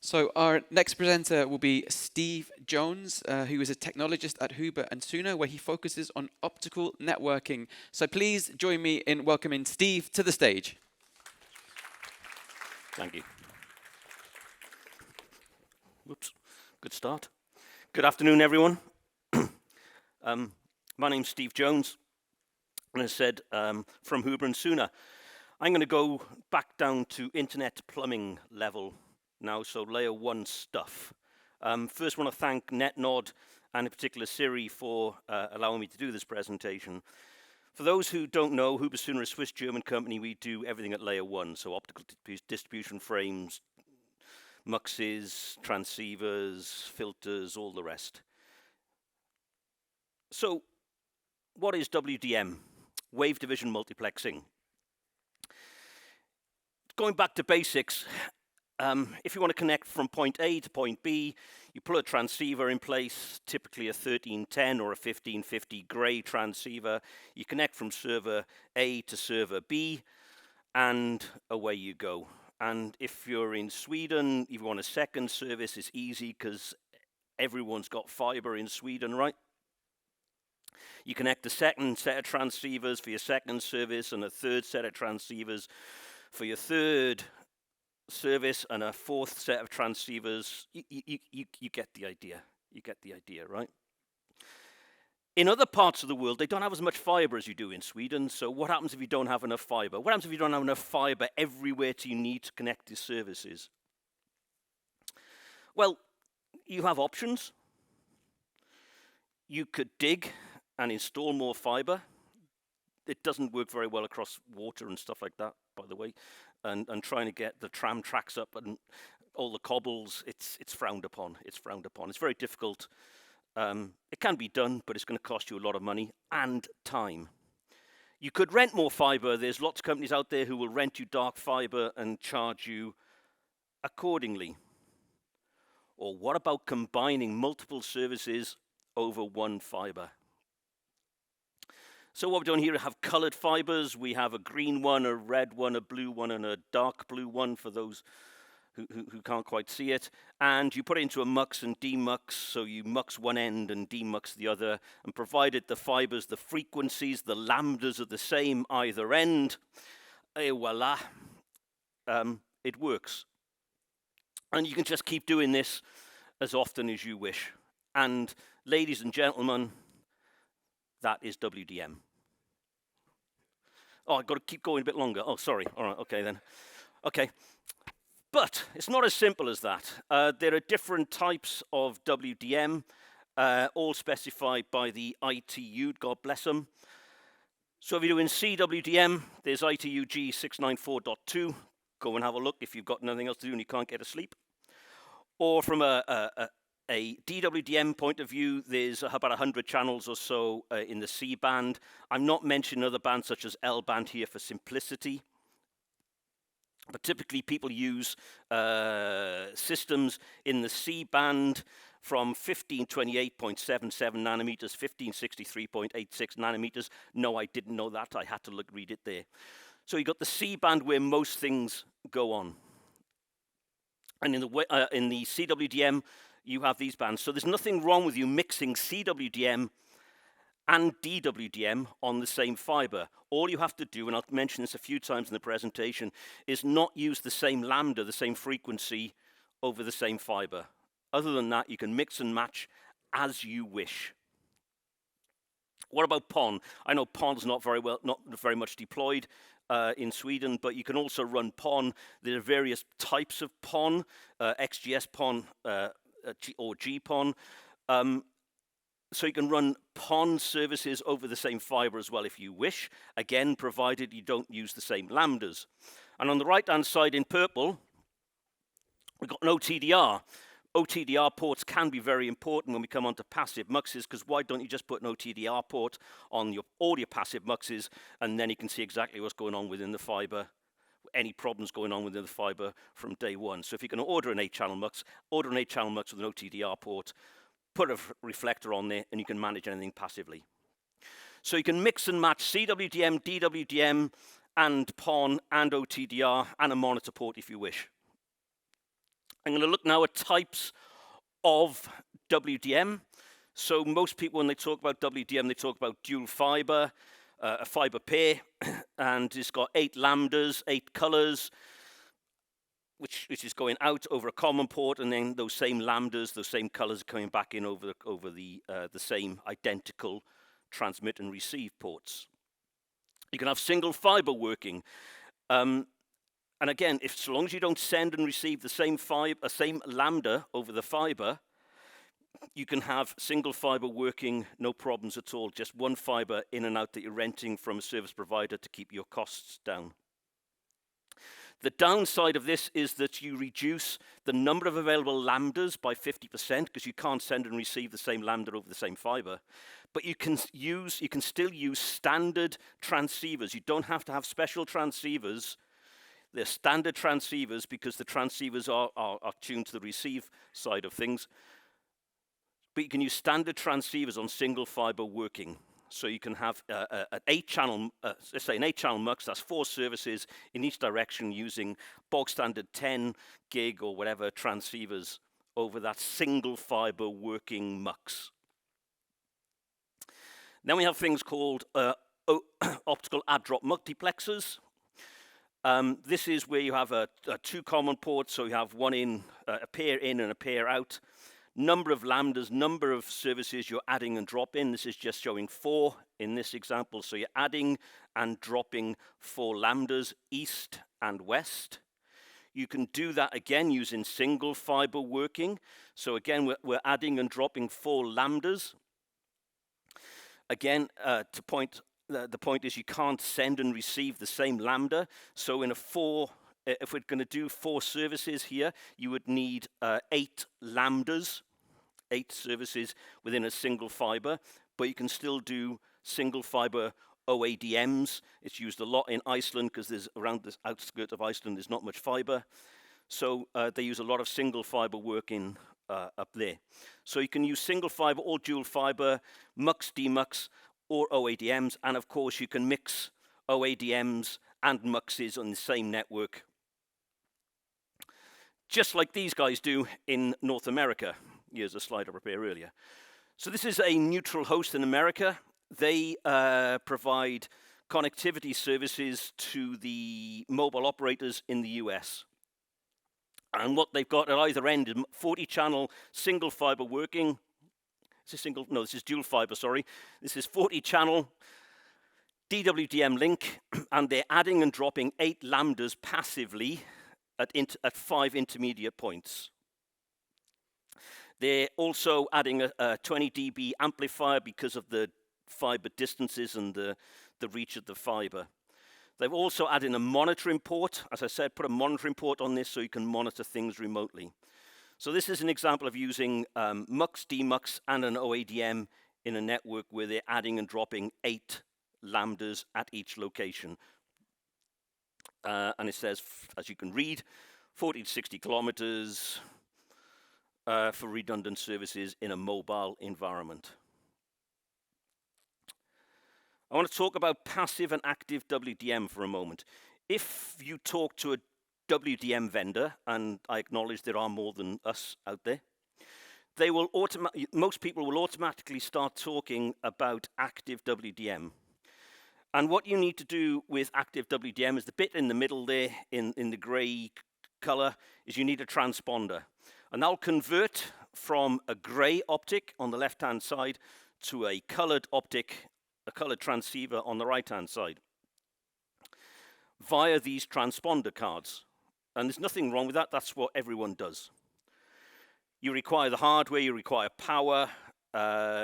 So our next presenter will be Steve Jones, who is a technologist at Huber+Suhner, where he focuses on optical networking. So please join me in welcoming Steve to the stage. Thank you. Whoops, good start. Good afternoon, everyone. My name's Steve Jones, and as I said, from Huber+Suhner. I'm going to go back down to internet plumbing level now, so layer 1 stuff. First, want to thank Netnod and in particular Siri for allowing me to do this presentation. For those who don't know, Huber+Suhner is a Swiss-German company. We do everything at layer 1, so optical distribution frames, muxes, transceivers, filters, all the rest. So, what is WDM? Wave division multiplexing. Going back to basics, if you want to connect from point A to point B, you pull a transceiver in place, typically a 1310 or a 1550 gray transceiver. You connect from server A to server B, and away you go. And if you're in Sweden, if you want a second service, it's easy because everyone's got fiber in Sweden, right? You connect a second set of transceivers for your second service and a third set of transceivers for your third service and a fourth set of transceivers. You get the idea. You get the idea, right? In other parts of the world, they don't have as much fiber as you do in Sweden. So what happens if you don't have enough fiber? What happens if you don't have enough fiber everywhere you need to connect these services? Well, you have options. You could dig and install more fiber. It doesn't work very well across water and stuff like that, by the way. And trying to get the tram tracks up and all the cobbles, it's frowned upon. It's frowned upon. It's very difficult. It can be done, but it's going to cost you a lot of money and time. You could rent more fiber. There's lots of companies out there who will rent you dark fiber and charge you accordingly. Or what about combining multiple services over one fiber? So what we're doing here, we have colored fibers. We have a green one, a red one, a blue one, and a dark blue one for those who can't quite see it. And you put it into a mux and demux, so you mux one end and demux the other, and provided the fibers, the frequencies, the lambdas are the same either end, et voila, it works. And you can just keep doing this as often as you wish. And ladies and gentlemen, that is WDM. Oh, I've got to keep going a bit longer. Oh, sorry. All right, okay then. Okay. But it's not as simple as that. There are different types of WDM, all specified by the ITU, God bless them. So if you're doing CWDM, there's ITU G694.2. Go and have a look if you've got nothing else to do and you can't get to sleep. Or from a DWDM point of view, there's about 100 channels or so in the C band. I'm not mentioning other bands such as L band here for simplicity. But typically people use systems in the C band from 1528.77 nanometers, 1563.86 nanometers. No, I didn't know that. I had to read it there. So you got the C band where most things go on. And in the CWDM, you have these bands. So there's nothing wrong with you mixing CWDM and DWDM on the same fiber. All you have to do, and I'll mention this a few times in the presentation, is not use the same lambda, the same frequency, over the same fiber. Other than that, you can mix and match as you wish. What about PON? I know PON's not very much deployed in Sweden, but you can also run PON. There are various types of PON, XGS PON or GPON. So you can run PON services over the same fiber as well if you wish, again, provided you don't use the same lambdas. And on the right-hand side in purple, we've got an OTDR. OTDR ports can be very important when we come onto passive muxes, because why don't you just put an OTDR port on all your passive muxes, and then you can see exactly what's going on within the fiber, any problems going on within the fiber from day one. So if you're going to order an 8-channel mux, order an 8-channel mux with an OTDR port, put a reflector on there, and you can manage anything passively. So you can mix and match CWDM, DWDM, and PON, and OTDR, and a monitor port if you wish. I'm going to look now at types of WDM. So most people, when they talk about WDM, they talk about dual fiber, a fiber pair, and it's got 8 lambdas, 8 colors, which is going out over a common port, and then those same lambdas, those same colors are coming back in over the same identical transmit and receive ports. You can have single fiber working. And again, so long as you don't send and receive the same lambda over the fiber, you can have single fiber working, no problems at all. Just one fiber in and out that you're renting from a service provider to keep your costs down. The downside of this is that you reduce the number of available lambdas by 50% because you can't send and receive the same lambda over the same fiber. But you can still use standard transceivers. You don't have to have special transceivers. They're standard transceivers because the transceivers are tuned to the receive side of things. But you can use standard transceivers on single fiber working. So you can have an 8-channel, let's say an 8-channel MUX, that's 4 services in each direction using bog standard 10 gig or whatever transceivers over that single fiber working MUX. Then we have things called optical add-drop multiplexers. This is where you have a 2 common ports, so you have one in, a pair in and a pair out. Number of lambdas, number of services you're adding and dropping. This is just showing 4 in this example. So you're adding and dropping 4 lambdas east and west. You can do that again using single fiber working. So again, we're adding and dropping 4 lambdas. Again, the point is you can't send and receive the same lambda. So in if we're going to do 4 services here, you would need 8 lambdas, 8 services within a single fiber, but you can still do single fiber OADMs. It's used a lot in Iceland because there's around the outskirts of Iceland, there's not much fiber. So they use a lot of single fiber working up there. So you can use single fiber or dual fiber, MUX, DMUX, or OADMs, and of course you can mix OADMs and MUXs on the same network, just like these guys do in North America. Here's a slide I prepared earlier. So this is a neutral host in America. They provide connectivity services to the mobile operators in the US. And what they've got at either end is 40-channel single fiber working. This is dual fiber, sorry. This is 40-channel DWDM link, and they're adding and dropping 8 lambdas passively at 5 intermediate points. They're also adding a 20 dB amplifier because of the fiber distances and the reach of the fiber. They've also added a monitoring port. As I said, put a monitoring port on this so you can monitor things remotely. So this is an example of using MUX, DMUX, and an OADM in a network where they're adding and dropping 8 lambdas at each location. And it says, as you can read, 40 to 60 kilometers for redundant services in a mobile environment. I want to talk about passive and active WDM for a moment. If you talk to a WDM vendor, and I acknowledge there are more than us out there, most people will automatically start talking about active WDM. And what you need to do with active WDM is the bit in the middle there in the gray color is you need a transponder. And that'll convert from a gray optic on the left-hand side to a colored optic, a colored transceiver on the right-hand side via these transponder cards. And there's nothing wrong with that. That's what everyone does. You require the hardware, you require power,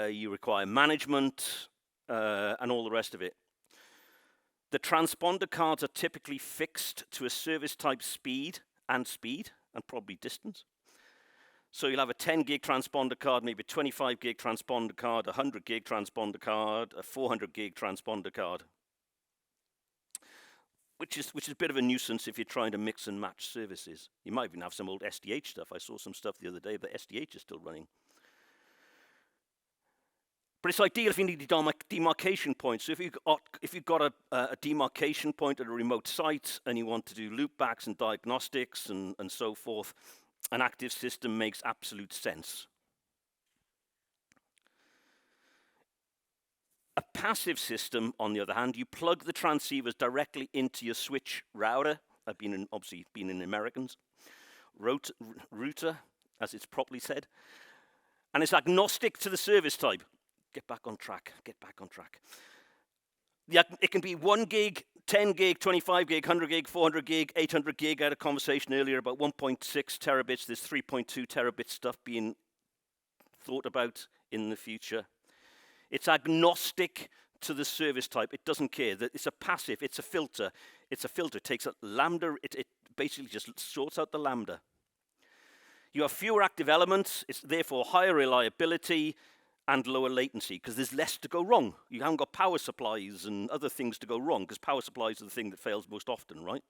you require management, and all the rest of it. The transponder cards are typically fixed to a service type speed, and probably distance. So you'll have a 10 gig transponder card, maybe a 25 gig transponder card, a 100 gig transponder card, a 400 gig transponder card, which is a bit of a nuisance if you're trying to mix and match services. You might even have some old SDH stuff. I saw some stuff the other day, but SDH is still running. But it's ideal if you need a demarcation point. So if you've got a demarcation point at a remote site and you want to do loopbacks and diagnostics and so forth, an active system makes absolute sense. A passive system, on the other hand, you plug the transceivers directly into your switch router. I've obviously been in Americans. Router, as it's properly said. And it's agnostic to the service type. Get back on track, get back on track. It can be 1 gig, 10 gig, 25 gig, 100 gig, 400 gig, 800 gig. I had a conversation earlier about 1.6 terabits. There's 3.2 terabit stuff being thought about in the future. It's agnostic to the service type. It doesn't care. It's a passive, it's a filter. It's a filter. It takes a lambda, it basically just sorts out the lambda. You have fewer active elements. It's therefore higher reliability and lower latency because there's less to go wrong. You haven't got power supplies and other things to go wrong because power supplies are the thing that fails most often, right?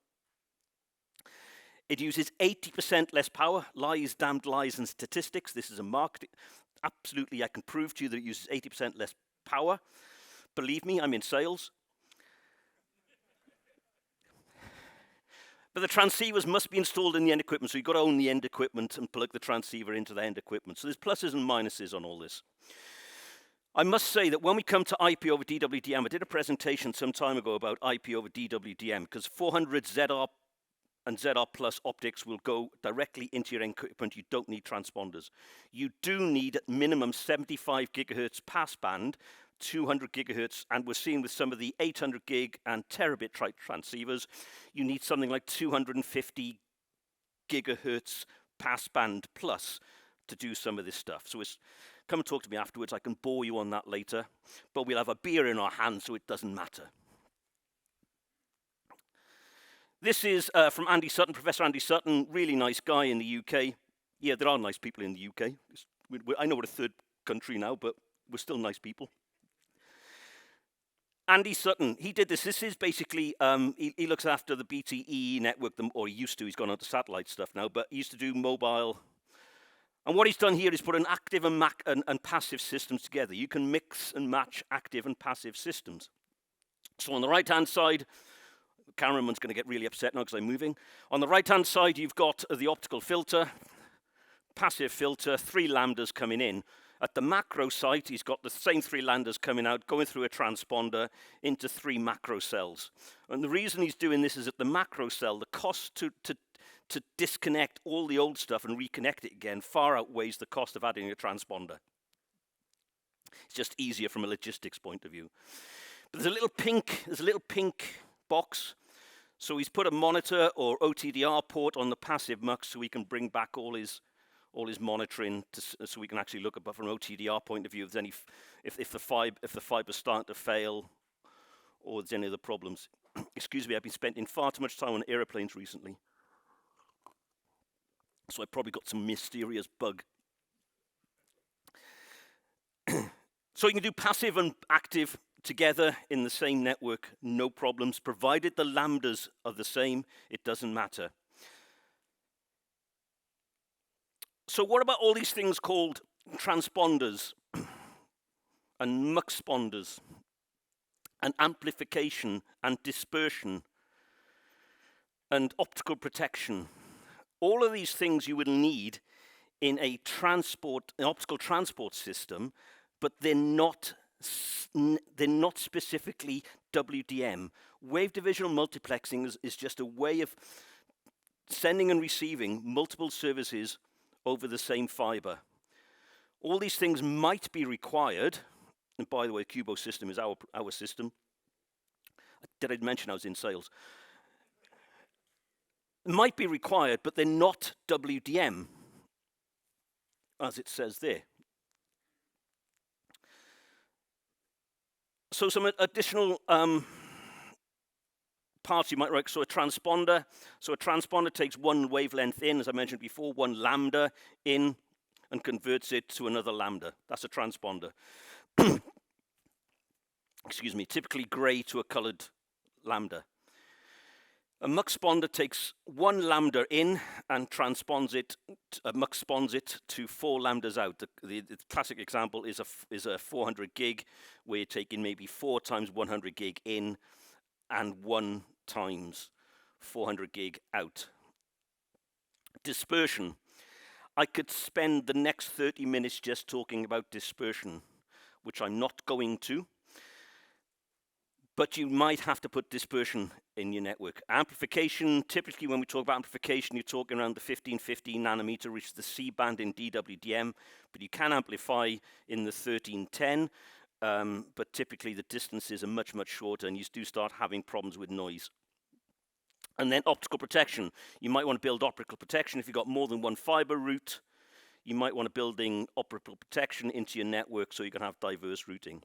It uses 80% less power. Lies, damned lies, and statistics. This is a market. Absolutely, I can prove to you that it uses 80% less power. Believe me, I'm in sales. But the transceivers must be installed in the end equipment, so you've got to own the end equipment and plug the transceiver into the end equipment. So there's pluses and minuses on all this. I must say that when we come to IP over DWDM, I did a presentation some time ago about IP over DWDM, because 400 ZR and ZR plus optics will go directly into your end equipment. You don't need transponders. You do need at minimum 75 gigahertz passband, 200 gigahertz, and we're seeing with some of the 800 gig and terabit type transceivers, you need something like 250 gigahertz passband plus to do some of this stuff. So come and talk to me afterwards. I can bore you on that later, but we'll have a beer in our hands, so it doesn't matter. This is from Andy Sutton, Professor Andy Sutton, really nice guy in the UK. Yeah, there are nice people in the UK. I know we're a third country now, but we're still nice people. Andy Sutton, he did this. This is basically, he looks after the BTE network, or he used to. He's gone on to satellite stuff now, but he used to do mobile. And what he's done here is put an active and passive systems together. You can mix and match active and passive systems. So on the right-hand side, the cameraman's going to get really upset now because I'm moving. On the right-hand side, you've got the optical filter, passive filter, 3 lambdas coming in. At the macro site, he's got the same 3 lambdas coming out, going through a transponder into 3 macro cells. And the reason he's doing this is at the macro cell, the cost to disconnect all the old stuff and reconnect it again far outweighs the cost of adding a transponder. It's just easier from a logistics point of view. But there's a little pink box. So he's put a monitor or OTDR port on the passive mux so we can bring back all his monitoring so we can actually look at from an OTDR point of view if the fiber's starting to fail or there's any other problems. Excuse me, I've been spending far too much time on airplanes recently. So I probably got some mysterious bug. So you can do passive and active together in the same network, no problems. Provided the lambdas are the same, it doesn't matter. So what about all these things called transponders and muxponders and amplification and dispersion and optical protection? All of these things you will need in an optical transport system, but they're not specifically WDM. Wave divisional multiplexing is just a way of sending and receiving multiple services over the same fiber. All these things might be required, and by the way, Cubo system is our system. Did I mention I was in sales? Might be required, but they're not WDM, as it says there. So some additional parts you might write. So a transponder takes 1 wavelength in, as I mentioned before, 1 lambda in, and converts it to another lambda. That's a transponder. Excuse me, typically gray to a colored lambda. A muxponder takes 1 lambda in and muxponds it to 4 lambdas out. The classic example is a 400 gig, where you're taking maybe 4 times 100 gig in and 1 times 400 gig out. Dispersion. I could spend the next 30 minutes just talking about dispersion, which I'm not going to. But you might have to put dispersion in your network. Amplification, typically when we talk about amplification, you're talking around the 1515 nanometer, which is the C band in DWDM, but you can amplify in the 1310, but typically the distances are much, much shorter, and you do start having problems with noise. And then optical protection. You might want to build optical protection if you've got more than one fiber route. You might want to build optical protection into your network so you can have diverse routing.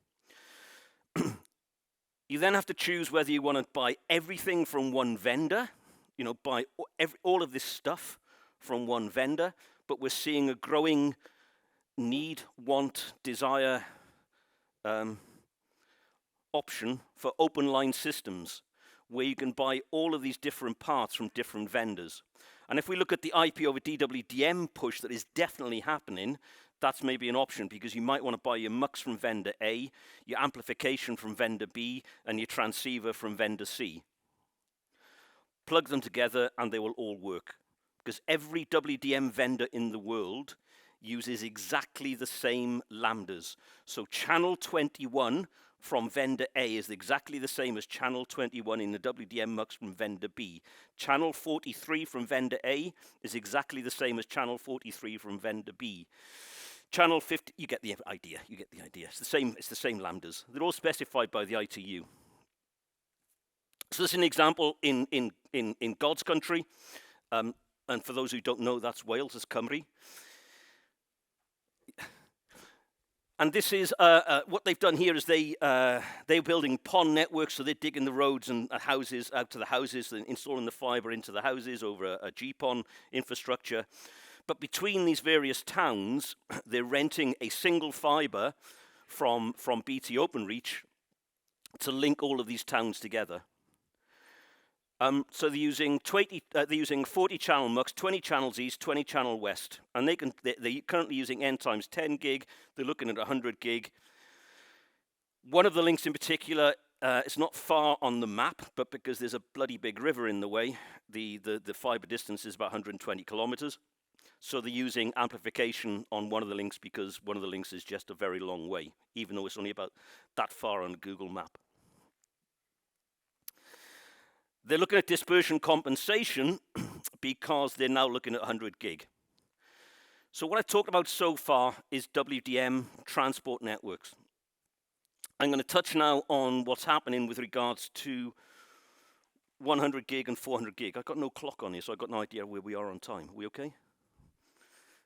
You then have to choose whether you want to buy everything from one vendor, buy all of this stuff from one vendor, but we're seeing a growing need, want, desire option for open line systems, where you can buy all of these different parts from different vendors. And if we look at the IP over DWDM push that is definitely happening, that's maybe an option, because you might want to buy your mux from vendor A, your amplification from vendor B, and your transceiver from vendor C. Plug them together and they will all work, because every WDM vendor in the world uses exactly the same lambdas. So channel 21 from vendor A is exactly the same as channel 21 in the WDM mux from vendor B. Channel 43 from vendor A is exactly the same as channel 43 from vendor B. Channel 50, you get the idea, It's the same lambdas. They're all specified by the ITU. So this is an example in God's country. And for those who don't know, that's Wales, it's Cymru. And this is what they've done here is they're building PON networks, so they're digging the roads and houses out to the houses and installing the fiber into the houses over a GPON infrastructure. But between these various towns, they're renting a single fiber from BT Openreach to link all of these towns together. So they're using 40 channel mux, 20 channels east, 20 channel west, and they're currently using N times 10 gig. They're looking at 100 gig. One of the links in particular, it's not far on the map, but because there's a bloody big river in the way, the fiber distance is about 120 kilometers. So they're using amplification on one of the links because one of the links is just a very long way, even though it's only about that far on a Google map. They're looking at dispersion compensation because they're now looking at 100 gig. So what I've talked about so far is WDM transport networks. I'm going to touch now on what's happening with regards to 100 gig and 400 gig. I've got no clock on here, so I've got no idea where we are on time. Are we okay?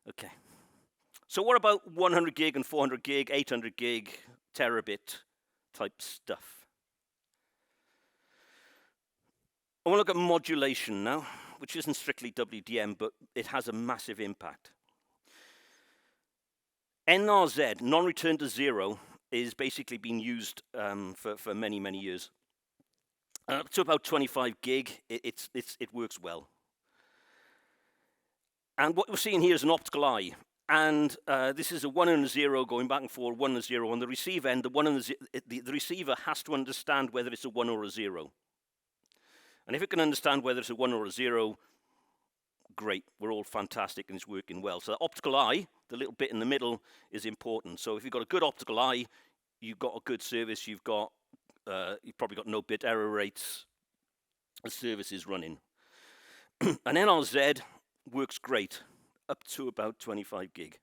Okay. So what about 100 gig and 400 gig, 800 gig, terabit type stuff? I want to look at modulation now, which isn't strictly WDM, but it has a massive impact. NRZ, non-return to zero, is basically being used for many, many years. Up to about 25 gig, it works well. And what we're seeing here is an optical eye. And this is a 1 and a 0 going back and forth, 1 and a 0. On the receive end, the receiver has to understand whether it's a 1 or a 0. And if it can understand whether it's a 1 or a 0, great, we're all fantastic and it's working well. So the optical eye, the little bit in the middle, is important. So if you've got a good optical eye, you've got a good service, you've probably got no bit error rates, the service is running. An NRZ works great, up to about 25 gig.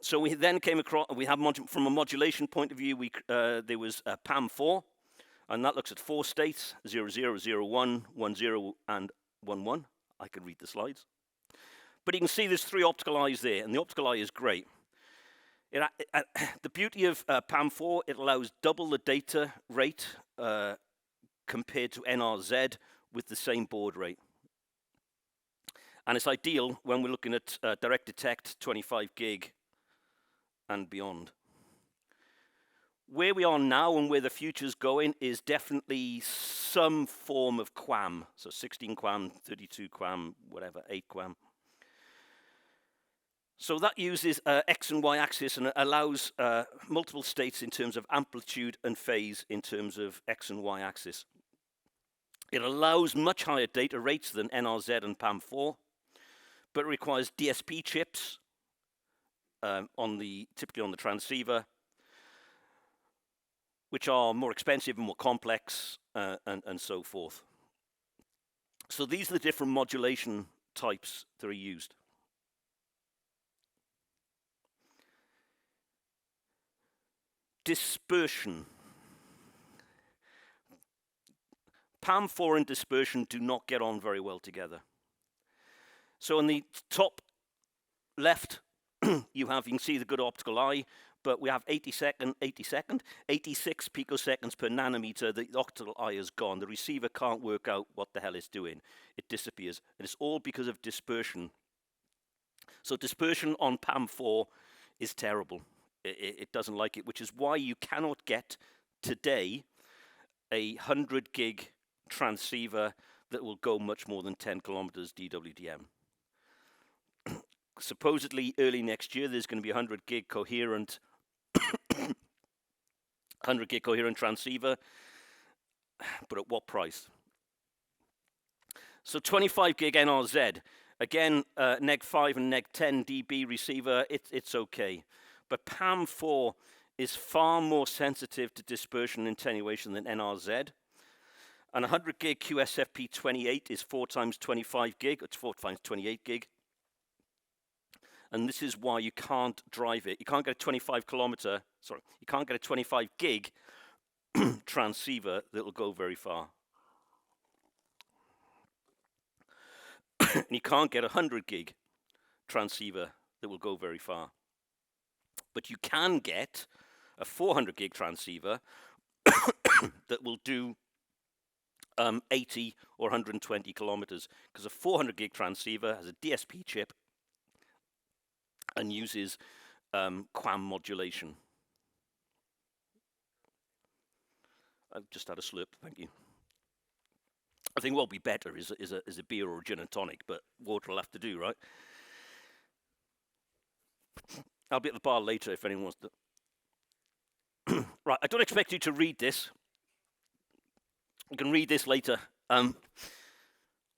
So we then came across, from a modulation point of view, there was PAM4, and that looks at 4 states, 0, 0, 0, 1, 1, 0, and 1, 1. I could read the slides. But you can see there's 3 optical eyes there, and the optical eye is great. The beauty of PAM4, it allows double the data rate compared to NRZ with the same baud rate. And it's ideal when we're looking at direct detect 25 gig and beyond. Where we are now and where the future's going is definitely some form of QAM. So 16 QAM, 32 QAM, whatever, 8 QAM. So that uses X and Y axis and allows multiple states in terms of amplitude and phase in terms of X and Y axis. It allows much higher data rates than NRZ and PAM4, but it requires DSP chips typically on the transceiver, which are more expensive and more complex, and so forth. So these are the different modulation types that are used. Dispersion. PAM4 and dispersion do not get on very well together. So in the top left, you can see the good optical eye, but we have 86 picoseconds per nanometer. The optical eye is gone. The receiver can't work out what the hell it's doing. It disappears. And it's all because of dispersion. So dispersion on PAM4 is terrible. It doesn't like it, which is why you cannot get today a 100 gig transceiver that will go much more than 10 kilometers DWDM. Supposedly early next year there's going to be 100 gig coherent 100 gig coherent transceiver, but at what price? So 25 gig NRZ, again, neg 5 and neg 10 dB receiver, it's okay. But PAM4 is far more sensitive to dispersion and attenuation than NRZ. And 100 gig QSFP28 is 4 times 25 gig, it's 4 times 28 gig. And this is why you can't drive it. You can't get a 25 gig transceiver that will go very far. And you can't get a 100 gig transceiver that will go very far. But you can get a 400 gig transceiver that will do 80 or 120 kilometers, because a 400 gig transceiver has a DSP chip and uses QAM modulation. I've just had a slurp, thank you. I think what will be better is a beer or a gin and tonic, but water will have to do, right? I'll be at the bar later if anyone wants to. Right, I don't expect you to read this. You can read this later.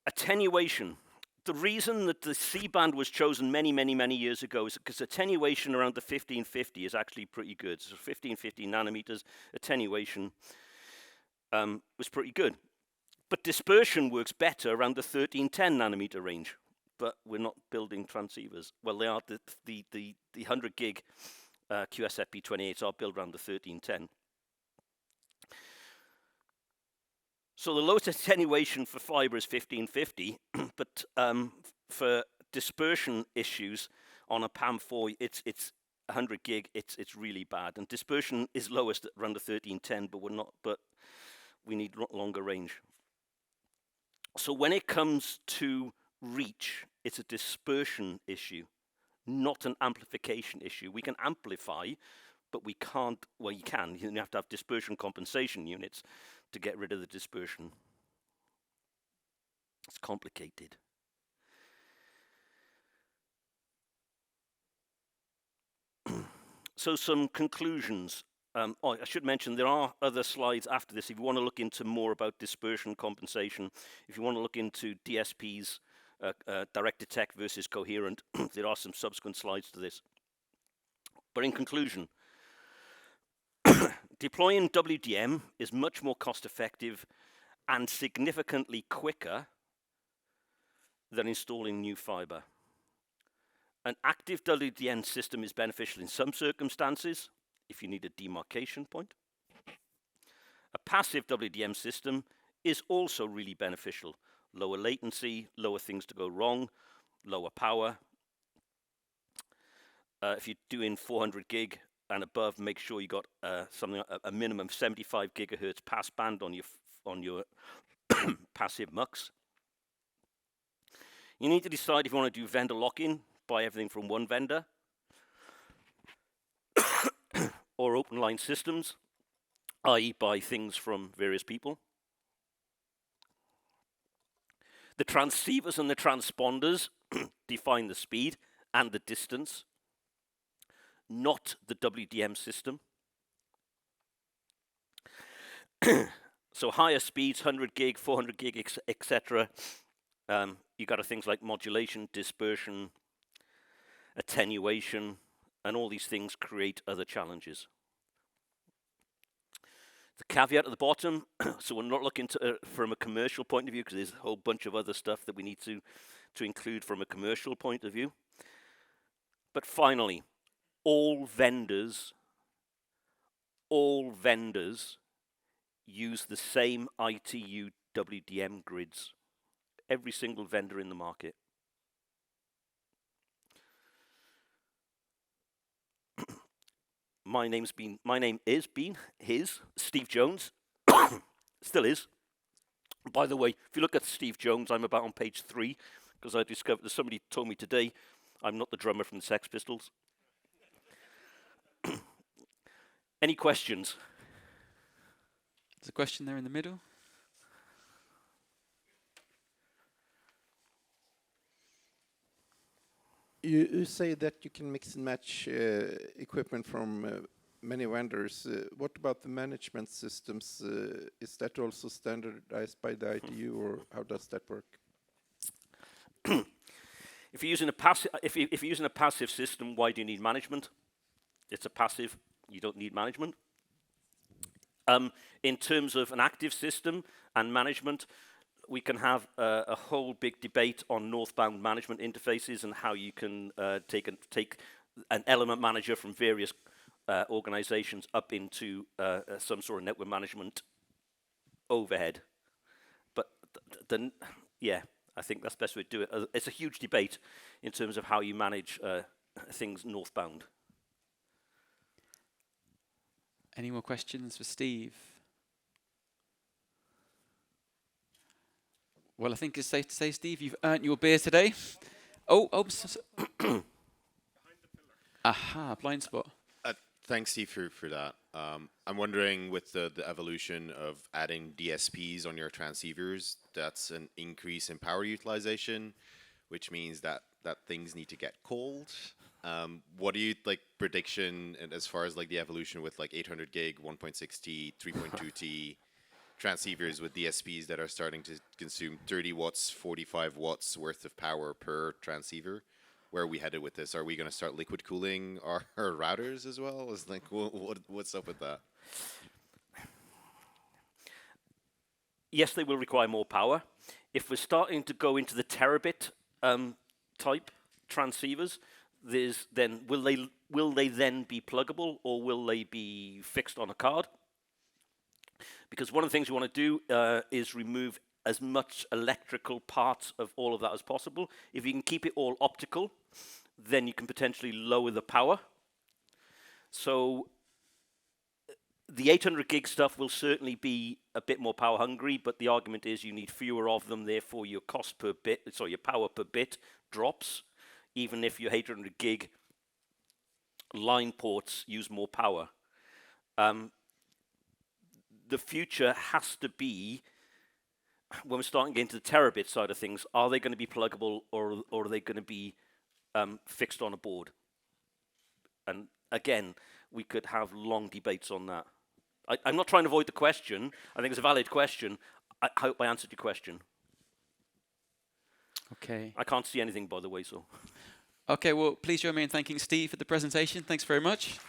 Attenuation. The reason that the C-band was chosen many, many, many years ago is because attenuation around the 1550 is actually pretty good. So 1550 nanometers attenuation was pretty good. But dispersion works better around the 1310 nanometer range. But we're not building transceivers. Well, they are. The 100 gig QSFP28s are built around the 1310. So the lowest attenuation for fiber is 1550, but for dispersion issues on a PAM4, it's 100 gig. It's really bad, and dispersion is lowest at around the 1310, but we need longer range. So when it comes to reach, it's a dispersion issue, not an amplification issue. We can amplify, but we can't. Well, you can. You have to have dispersion compensation units to get rid of the dispersion. It's complicated. So some conclusions. I should mention there are other slides after this if you want to look into more about dispersion compensation. If you want to look into DSPs, direct detect versus coherent, there are some subsequent slides to this. But in conclusion, deploying WDM is much more cost effective and significantly quicker than installing new fiber. An active WDM system is beneficial in some circumstances, if you need a demarcation point. A passive WDM system is also really beneficial. Lower latency, lower things to go wrong, lower power. If you're doing 400 gig and above, make sure you got a minimum 75 gigahertz passband on your passive MUX. You need to decide if you want to do vendor lock-in, buy everything from one vendor, or open line systems, i.e. buy things from various people. The transceivers and the transponders define the speed and the distance, not the WDM system. So higher speeds, 100 gig, 400 gig, etc., you got things like modulation, dispersion, attenuation, and all these things create other challenges. The caveat at the bottom, so we're not looking to, from a commercial point of view, because there's a whole bunch of other stuff that we need to include from a commercial point of view. But finally, all vendors use the same ITU WDM grids. Every single vendor in the market. My name is Steve Jones, still is. By the way, if you look at Steve Jones, I'm about on page 3, because I discovered that somebody told me today I'm not the drummer from the Sex Pistols. Any questions? There's a question there in the middle. You say that you can mix and match equipment from many vendors. What about the management systems? Is that also standardized by the ITU, or how does that work? If you're using a passive system, why do you need management? It's a passive. You don't need management. In terms of an active system and management, we can have a whole big debate on northbound management interfaces and how you can take an element manager from various organizations up into some sort of network management overhead. But yeah, I think that's the best way to do it. It's a huge debate in terms of how you manage things northbound. Any more questions for Steve? Well, I think it's safe to say, Steve, you've earned your beer today. Aha, blind spot. Thanks, Steve, for that. I'm wondering, with the evolution of adding DSPs on your transceivers, that's an increase in power utilization, which means that things need to get cold. What do you prediction as far as the evolution with 800 gig, 1.6T, 3.2T transceivers with DSPs that are starting to consume 30 watts, 45 watts worth of power per transceiver? Where are we headed with this? Are we going to start liquid cooling our routers as well? Is what's up with that? Yes, they will require more power. If we're starting to go into the terabit type transceivers, then will they then be pluggable, or will they be fixed on a card? Because one of the things you want to do is remove as much electrical parts of all of that as possible. If you can keep it all optical, then you can potentially lower the power. So the 800 gig stuff will certainly be a bit more power hungry, but the argument is you need fewer of them, therefore your cost per bit, so your power per bit drops, even if your 800 gig line ports use more power. The future has to be, when we're starting to get into the terabit side of things, are they going to be pluggable, or are they going to be fixed on a board? And again, we could have long debates on that. I'm not trying to avoid the question. I think it's a valid question. I hope I answered your question. Okay. I can't see anything, by the way, so. Okay, well, please join me in thanking Steve for the presentation. Thanks very much.